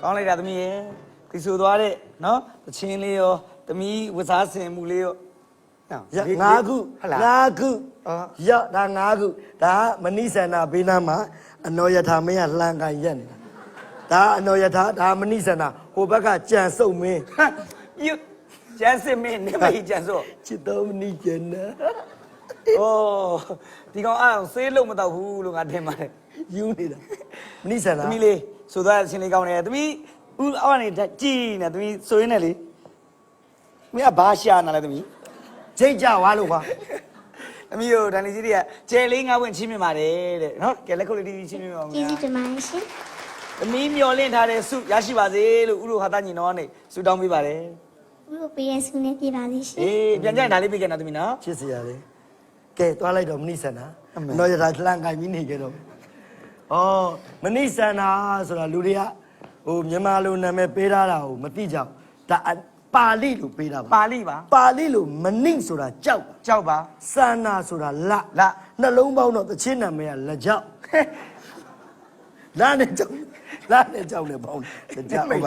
ကောင်းလိုက်တာသမီးရဲ့ဒီဆိုသွားတဲ့နော်တချင်းလေးရောသမီးဝစားစင်မှုလေးရောငါးခုရဒါငါးခုဒါမနိဆန္ဒဘေးနားမှာအနော်ယထာမင်းကလှန်ကန်ရက်နေတာဒါအနော်ယထာဒါမနိဆန္ဒဟိုဘက်ကကြံစုံမင်းယူကြံစစ်မင်းနေမကြီးကြံစုံချစ်တော်မနိကျန်နာအိုးဒီကောင်အားဆေးလုံးမတော့ဘူးလို့ငါထင်ပါတယ်ယူနေတာမနိဆန္ဒသမီးလေးဆိုသွားအချင်းလေးကောင်းတယ်သမီးဦးအောက်ကနေကြည်နေသမီးဆိုရင်းနဲ့လေမင်းကဘာရှာနာလဲသမီးဂျိတ်ကြွားလို့ပါသမီးတို့ဒန်လီကြီးတွေကကျယ်လေးငါးပွင့်ချင်းမြင်ပါတယ်တဲ့နော်ကဲလက်ခုပ်လေးတီးချင်းမြင်ပါဦးကျေးဇူးတင်ပါတယ်ရှင်သမီးမျော်လင့်ထားတဲ့ဆုရရှိပါစေလို့ဦးတို့ဟာသားညီတော်ကနေဆုတောင်းပေးပါတယ်ဦးတို့ပေးရဆုနဲ့ပြပါလိမ့်ရှင်အေးပြန်ကြရင်ဒါလေးပေးကြနော်သမီးနော်ချစ်စရာလေကဲသွားလိုက်တော့မနိဆန္ဒတော့ရတာလှန်ကင်ပြီးနေကြတော့ဩမနိဆန္ဒဆိုတာလူတွေကဟိုမြန်မာလိုနာမည်ပေးထားတာကိုမသိကြဘူးဒါဗ ပါဠိလိုပေးတာပါ ပါဠိပါ ပါဠိလိုမနိဆိုတာကြောက် ကြောက်ပါ စန္နာဆိုတာလ လ နှလုံးပေါင်းတော့တချင်းနာမည်ကလက်ကြောက်လနဲ့ကြောက်လနဲ့ကြောက်နဲ့ပေါင်းလက်ကြောက်